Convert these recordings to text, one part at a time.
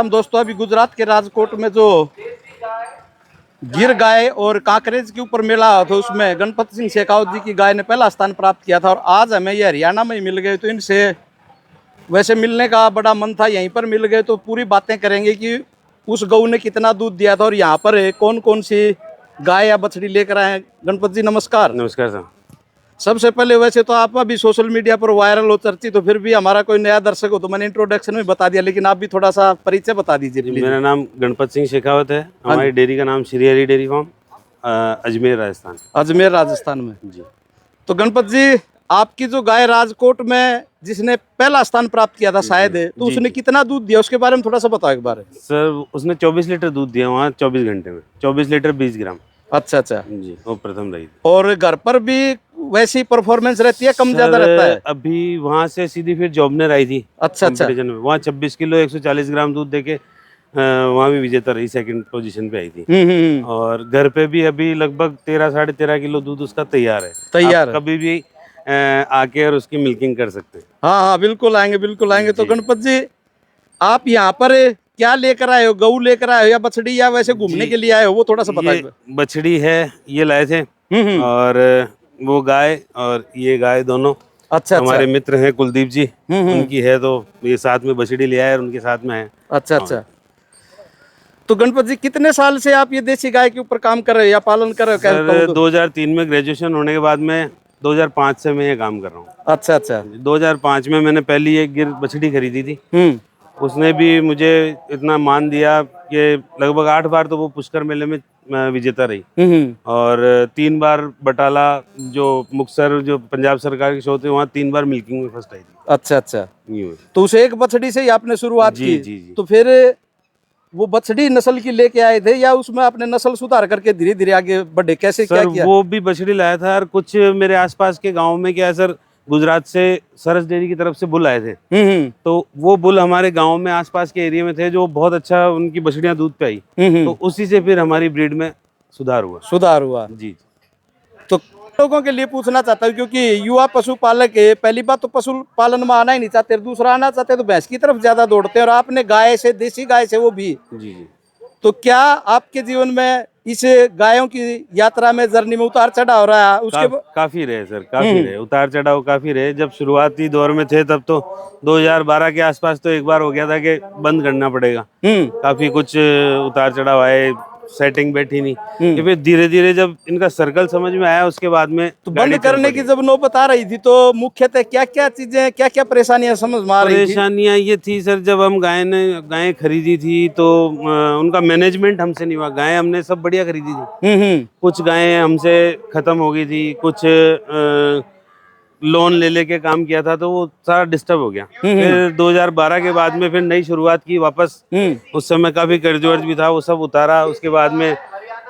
हम दोस्तों अभी गुजरात के राजकोट में जो गिर गाय और कांकरेज के ऊपर मेला हुआ था, उसमें गणपत सिंह शेखावत जी की गाय ने पहला स्थान प्राप्त किया था। और आज हमें ये हरियाणा में ही मिल गए, तो इनसे वैसे मिलने का बड़ा मन था, यहीं पर मिल गए तो पूरी बातें करेंगे कि उस गऊ ने कितना दूध दिया था और यहाँ पर कौन कौन सी गाय या बछड़ी लेकर आए हैं। गणपत जी नमस्कार। नमस्कार सर। सबसे पहले वैसे तो आप अभी सोशल मीडिया पर वायरल हो, चर्चित, तो फिर भी हमारा कोई नया दर्शक हो तो मैंने इंट्रोडक्शन में बता दिया, लेकिन आप भी थोड़ा सा परिचय बता दीजिए प्लीज। मेरा नाम गणपत सिंह शेखावत है। हमारी डेयरी का नाम श्री हरि डेयरी फार्म, अजमेर राजस्थान। अजमेर राजस्थान में जी। तो गणपत जी, आपकी जो गाय राजकोट में जिसने पहला स्थान प्राप्त किया था शायद, तो जी, उसने जी। कितना दूध दिया उसके बारे में थोड़ा सा बताओ एक बार। सर उसने 24 लीटर दूध दिया वहाँ 24 घंटे में, 24 लीटर 20 ग्राम। अच्छा अच्छा। जी, वो प्रथम रही थी। और घर पर भी वैसी परफॉर्मेंस रहती है, कम सर, ज्यादा रहता है? अभी वहाँ से सीधी फिर जॉबनर आई थी। अच्छा अच्छा। कंपटीशन में वहाँ 26 किलो 140 ग्राम दूध देके वहाँ भी विजेता रही, सेकंड पोजीशन पे आई थी। और घर पे भी अभी लगभग 13 साढ़े 13 किलो दूध उसका तैयार है। तैयार आप है। कभी भी आके और उसकी मिल्किंग कर सकते हैं। हाँ हाँ, बिल्कुल आएंगे बिल्कुल आएंगे। तो जी। गणपत जी, आप यहाँ पर क्या लेकर आए हो? गऊ लेकर आए हो या बछड़ी, या वैसे घूमने जी, के लिए आए हो, वो थोड़ा सा ये बताइए। बछड़ी है, ये लाए थे। और वो गाय और ये गाय दोनों अच्छा अच्छा। हमारे मित्र हैं कुलदीप जी, उनकी है, तो ये साथ में बछड़ी ले आए और उनके साथ में है। अच्छा अच्छा। तो गणपत जी, कितने साल से आप ये देसी गाय के ऊपर काम कर रहे हो या पालन कर रहे हो? सर 2003 में ग्रेजुएशन होने के बाद में 2005 से मैं ये काम कर रहा हूँ। अच्छा अच्छा। 2005 में मैंने पहली एक गिर बछड़ी खरीदी थी। उसने भी मुझे इतना मान दिया कि लगभग 8 बार तो वो पुष्कर मेले में विजेता रही। और 3 बार बटाला, जो मुक्तसर, जो पंजाब सरकार के शो थे, वहाँ 3 बार मिल्किंग में फर्स्ट आई थी। अच्छा अच्छा। यूं है। तो उस एक बछड़ी से ही आपने शुरुआत जी, की? जी, जी। तो फिर वो बछड़ी नस्ल की लेके आए थे या उसमें आपने नस्ल सुधार करके धीरे धीरे आगे बढ़े, कैसे क्या सर किया? वो भी बछड़ी लाया था, और कुछ मेरे आसपास के गांव में क्या है सर, गुजरात से सरस डेयरी की तरफ से बुल आए थे। तो वो बुल हमारे गांव में आसपास के एरिया में थे, जो बहुत अच्छा उनकी बछड़ियां दूध पे आई। तो उसी से फिर हमारी ब्रीड में सुधार हुआ। जी। तो लोगों के लिए पूछना चाहता हूँ, क्योंकि युवा पशुपालक है, पहली बात तो पशुपालन में आना ही नहीं चाहते, दूसरा आना चाहते तो भैंस की तरफ ज्यादा दौड़ते हैं, और आपने गाय से, देसी गाय से, वो भी। जी जी। तो क्या आपके जीवन में इस गायों की यात्रा में, जर्नी में उतार चढ़ाव रहा उसके काफी रहे सर, काफी रहे, उतार चढ़ाव काफी रहे। जब शुरुआती दौर में थे तब तो 2012 के आसपास तो एक बार हो गया था कि बंद करना पड़ेगा। काफी कुछ उतार चढ़ाव आए, सेटिंग बैठी नहीं। कि फिर धीरे धीरे जब इनका सर्कल समझ में आया, उसके बाद में तो बंद करने की जब नौबत आ रही थी, तो मुख्यतः क्या क्या चीजें, क्या क्या परेशानियां समझ में आ रही थी? परेशानियां ये थी सर, जब हम गायें खरीदी थी तो उनका मैनेजमेंट हमसे नहीं हुआ। गायें हमने सब बढ़िया खरीदी थी, कुछ गायें हमसे खत्म हो गई थी, कुछ लोन ले लेके काम किया था, तो वो सारा डिस्टर्ब हो गया। फिर 2012 के बाद में फिर नई शुरुआत की वापस। उस समय काफी कर्ज वर्ज भी था, वो सब उतारा। उसके बाद में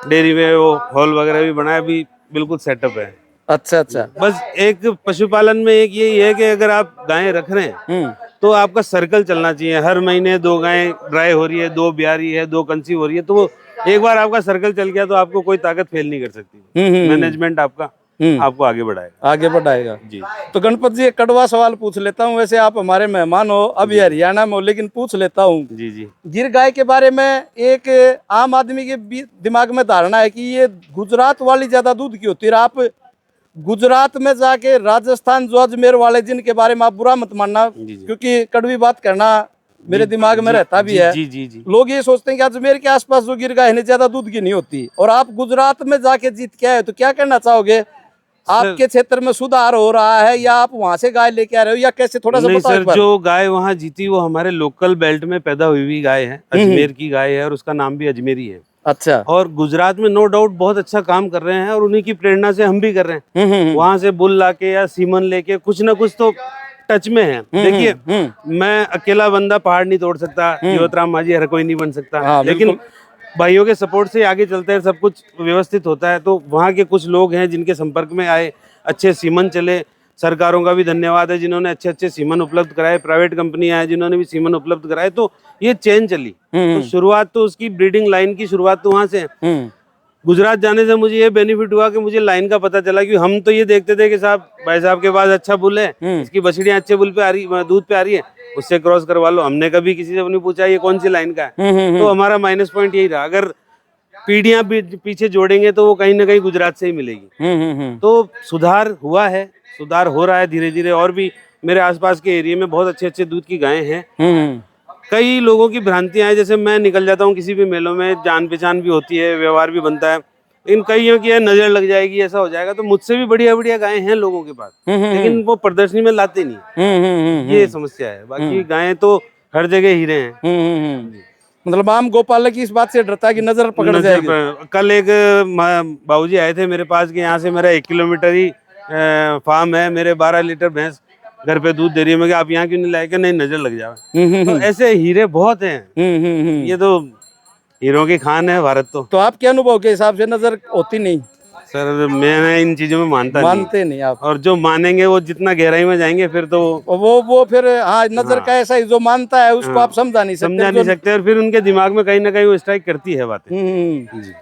डेयरी में वो हॉल वगैरह भी बनाया, अभी बिल्कुल सेटअप है। अच्छा अच्छा। बस एक पशुपालन में एक यही है कि अगर आप गायें रख रहे हैं तो आपका सर्कल चलना चाहिए। हर महीने 2 गायें ड्राई हो रही है, 2 ब्यारी है, 2 कंसीव हो रही है, तो वो एक बार आपका सर्कल चल गया तो आपको कोई ताकत फेल नहीं कर सकती। मैनेजमेंट आपका आपको आगे बढ़ाएगा जी। तो गणपत जी, एक कड़वा सवाल पूछ लेता हूँ, वैसे आप हमारे मेहमान हो, अभी हरियाणा में हो, लेकिन पूछ लेता हूँ। जी जी। गिर गाय के बारे में एक आम आदमी के दिमाग में धारणा है कि ये गुजरात वाली ज्यादा दूध की होती है। आप गुजरात में जाके राजस्थान, जो अजमेर वाले, जिनके बारे में आप बुरा मत मानना, क्योंकि कड़वी बात करना मेरे दिमाग में रहता भी है। लोग ये सोचते हैं कि अजमेर के आसपास जो गिर गाय है ज्यादा दूध की नहीं होती, और आप गुजरात में जाके जीत के आए, तो क्या कहना चाहोगे? आपके क्षेत्र में सुधार हो रहा है या आप वहां से गाय लेके आ रहे हो, या कैसे, थोड़ा सा बताओ सर, जो गाय वहाँ जीती वो हमारे लोकल बेल्ट में पैदा हुई हुई गाय है, अजमेर की गाय है, और उसका नाम भी अजमेरी है। अच्छा। और गुजरात में नो डाउट बहुत अच्छा काम कर रहे हैं, और उन्हीं की प्रेरणा से हम भी कर रहे हैं। वहां से बुल लाके या सीमन लेके कुछ ना कुछ तो टच में है। देखिए, मैं अकेला बंदा पहाड़ नहीं तोड़ सकता, जीवतराम मांझी हर कोई नहीं बन सकता, लेकिन भाइयों के सपोर्ट से आगे चलते हैं, सब कुछ व्यवस्थित होता है। तो वहाँ के कुछ लोग हैं जिनके संपर्क में आए, अच्छे सीमन चले। सरकारों का भी धन्यवाद है जिन्होंने अच्छे अच्छे सीमन उपलब्ध कराए, प्राइवेट कंपनियां हैं जिन्होंने भी सीमन उपलब्ध कराए, तो ये चेन चली। तो शुरुआत तो उसकी ब्रीडिंग लाइन की शुरुआत तो वहां से है। गुजरात जाने से मुझे ये बेनिफिट हुआ कि मुझे लाइन का पता चला, कि हम तो ये देखते थे कि साहब भाई साहब के पास अच्छा बुल है, इसकी बछड़ियां अच्छे बुल पे आ रही, दूध पे आ रही है, उससे क्रॉस करवा लो। हमने कभी किसी से नहीं पूछा ये कौन सी लाइन का है। तो हमारा माइनस पॉइंट यही रहा, अगर पीढ़ियां पीछे जोड़ेंगे तो वो कहीं ना कहीं गुजरात से ही मिलेगी। तो सुधार हुआ है, सुधार हो रहा है धीरे धीरे। और भी मेरे आसपास के एरिया में बहुत अच्छे अच्छे दूध की गायें हैं। कई लोगों की भ्रांतियां हैं, जैसे मैं निकल जाता हूँ किसी भी मेलों में, जान पहचान भी होती है, व्यवहार भी बनता है, इन कईयों की है नजर लग जाएगी, ऐसा हो जाएगा। तो मुझसे भी बढ़िया बढ़िया गायें हैं लोगों के पास, लेकिन वो प्रदर्शनी में लाते नहीं। ये समस्या है, बाकी गायें तो हर जगह हीरे हैं। मतलब आम गोपालक की इस बात से डरता है कि नजर पकड़ जाएगी। कल एक बाबूजी आए थे मेरे पास कि यहाँ से मेरा 1 किलोमीटर ही फार्म है, मेरे 12 लीटर भैंस घर पे दूध दे रही है, मैं आप यहाँ क्यों नहीं लाए? नहीं, नजर लग जाए। तो ऐसे हीरे बहुत हैं। ये तो हीरों की खान है भारत। तो आपके अनुभव के हिसाब से नजर होती नहीं? सर मैं इन चीजों में मानते नहीं आप? और जो मानेंगे वो जितना गहराई में जाएंगे फिर तो वो फिर हाँ, नजर का ऐसा ही जो मानता है उसको आप समझा नहीं सकते। और फिर उनके दिमाग में कहीं ना कहीं वो स्ट्राइक करती है बातें। जी।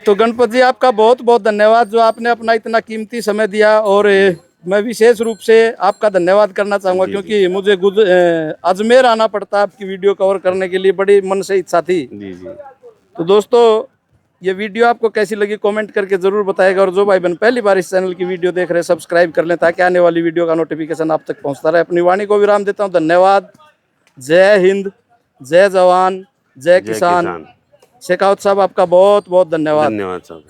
तो गणपत जी आपका बहुत बहुत धन्यवाद, जो आपने अपना इतना कीमती समय दिया। और मैं विशेष रूप से आपका धन्यवाद करना चाहूँगा, क्योंकि मुझे अजमेर आना पड़ता आपकी वीडियो कवर करने के लिए, बड़ी मन से इच्छा थी। जी जी। तो दोस्तों, ये वीडियो आपको कैसी लगी कमेंट करके जरूर बताएगा। और जो भाई बहन पहली बार इस चैनल की वीडियो देख रहे हैं, सब्सक्राइब कर लें ताकि आने वाली वीडियो का नोटिफिकेशन आप तक पहुँचता रहे। अपनी वाणी को विराम देता हूँ। धन्यवाद। जय हिंद, जय जवान, जय किसान। शेखावत साहब आपका बहुत बहुत धन्यवाद। धन्यवाद साहब।